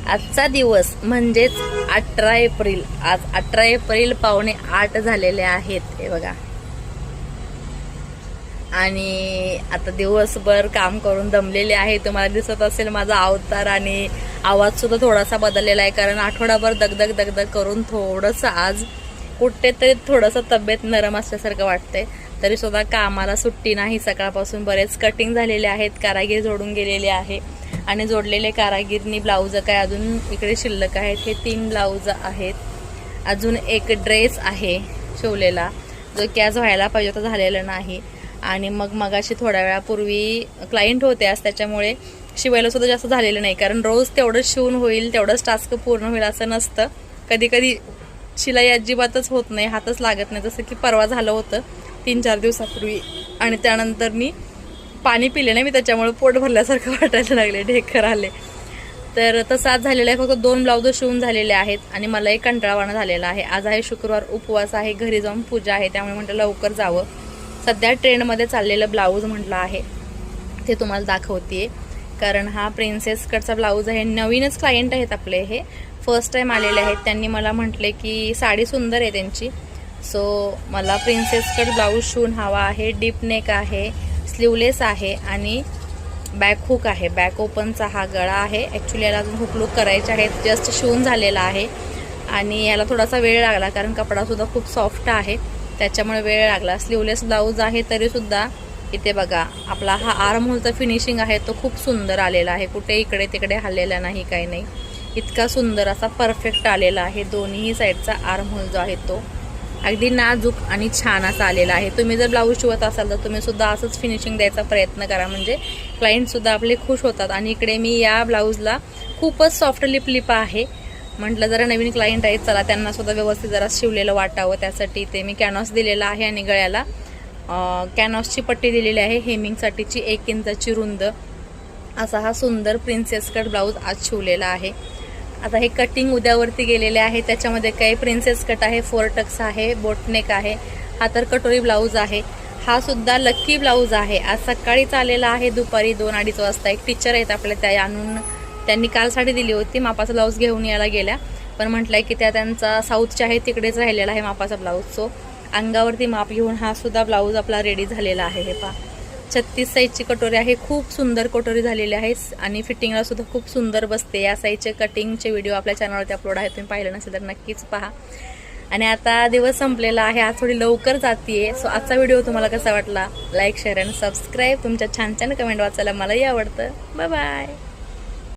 आजचा दिवस म्हणजेच 18 एप्रिल. आज 18 एप्रिल 7:45 झालेले आहेत हे बघा. आणि आता दिवसभर काम करून दमलेले आहे. तुम्हाला दिसत असेल माझा अवतार आणि आवाज सुद्धा थोडासा बदललेला आहे, कारण आठवडाभर दगदग दगदग करून थोडंसं आज कुठेतरी थोडंसं तब्येत नरम असल्यासारखं वाटतंय. तरी सुद्धा कामाला सुट्टी नाही. सकाळपासून बरेच कटिंग झालेले आहेत, कारागीर जोडून गेलेले आहे आणि जोडलेले कारागीरनी ब्लाऊज काय अजून इकडे शिल्लक आहेत. हे 3 ब्लाऊज आहेत. अजून एक ड्रेस आहे शिवलेला, जो की आज व्हायला पाहिजे होता, झालेला नाही. आणि मगाशी थोड्या वेळापूर्वी क्लायंट होते आज, त्याच्यामुळे शिवायला सुद्धा जास्त झालेलं नाही, कारण रोज तेवढंच शिवून होईल, तेवढंच टास्क पूर्ण होईल असं नसतं. कधी कधी शिलाई अजिबातच होत नाही, हातच लागत नाही. जसं की परवा झालं होतं 3-4 दिवसापूर्वी, आणि त्यानंतर मी पाणी पिले नाही मी, त्याच्यामुळे पोट भरल्यासारखं वाटायला लागले, ढेकर आले. तर तसं आज झालेलं आहे. फक्त 2 ब्लाऊज शिवून झालेले आहेत आणि मला एक कंटाळवाणं झालेला आहे. आज आहे शुक्रवार, उपवास आहे, घरी जाऊन पूजा आहे, त्यामुळे म्हटलं लवकर जावं. सध्या ट्रेंडमध्ये चाललेलं ब्लाऊज म्हटलं आहे ते तुम्हाला दाखवते, कारण हा प्रिन्सेस कटचा ब्लाऊज आहे. नवीनच क्लायंट आहेत आपले, हे फर्स्ट टाईम आलेले आहेत. त्यांनी मला म्हटले की साडी सुंदर आहे त्यांची, सो मला प्रिन्सेस कट ब्लाऊज शिवून हवा आहे. डीप नेक आहे, स्लीवलेस आहे आणि बॅक हुक आहे. बॅक ओपनचा हा गळा आहे. ॲक्च्युली याला अजून हुक लुक करायचे आहेत, जस्ट शिवून झालेला आहे आणि याला थोडासा वेळ लागला, कारण कपडासुद्धा खूप सॉफ्ट आहे, त्याच्यामुळे वेळ लागला. स्लीवलेस ब्लाऊज आहे, तरीसुद्धा इथे बघा आपला हा आर्म होलचा फिनिशिंग आहे तो खूप सुंदर आलेला आहे. कुठे इकडे तिकडे हल्लेला नाही, काही नाही, इतका सुंदर असा परफेक्ट आलेला आहे. दोन्ही साईडचा आर्म होल जो आहे तो अगदी नाजूक आणि छान असा आलेला आहे. तुम्ही जर ब्लाऊज शिवत असाल तर तुम्ही सुद्धा असंच फिनिशिंग द्यायचा प्रयत्न करा, म्हणजे क्लायंटसुद्धा आपले खुश होतात. आणि इकडे मी या ब्लाऊजला खूपच सॉफ्ट लिप आहे, म्हटलं जरा नवीन क्लायंट आहेत, चला त्यांना सुद्धा व्यवस्थित जरा शिवलेलं वाटावं, त्यासाठी ते मी कॅनॉस दिलेला आहे आणि गळ्याला कॅनॉसची पट्टी दिलेली आहे हेमिंगसाठीची 1 इंचाची रुंद. असा हा सुंदर प्रिन्सेस कट ब्लाऊज आज शिवलेला आहे. आता हे कटिंग उद्यावरती गेलेले आहे, त्याच्यामध्ये काही प्रिन्सेस कट आहे, 4 टक्स आहे, बोटनेक आहे, हा तर कटोरी ब्लाऊज आहे. हा सुद्धा लक्की ब्लाऊज आहे. आज सकाळीच आलेला आहे, दुपारी 2-2:30 वाजता. एक टीचर आहेत आपल्या, त्या आणून त्यांनी काल साडी दिली होती, मापाचा ब्लाऊज घेऊन यायला गेल्या, पण म्हटलंय की त्यांचा साऊथच्या आहे तिकडेच राहिलेला आहे मापाचा ब्लाऊज. सो अंगावरती माप घेऊन हा सुद्धा ब्लाऊज आपला रेडी झालेला आहे. हे पहा, 36 साईजची कटोरी आहे, खूप सुंदर कटोरी झालेली आहे आणि फिटिंगला सुद्धा खूप सुंदर बसते. या साईजचे कटिंगचे व्हिडिओ आपल्या चॅनलवरती अपलोड आहे, तुम्ही पाहिलं नसेल तर नक्कीच पहा. आणि आता दिवस संपलेला आहे, आज थोडी लवकर जातीये. सो आजचा व्हिडिओ तुम्हाला कसा वाटला, लाईक, शेअर आणि सबस्क्राईब. तुमच्या छान छान कमेंट वाचायला मलाही आवडतं. Bye bye.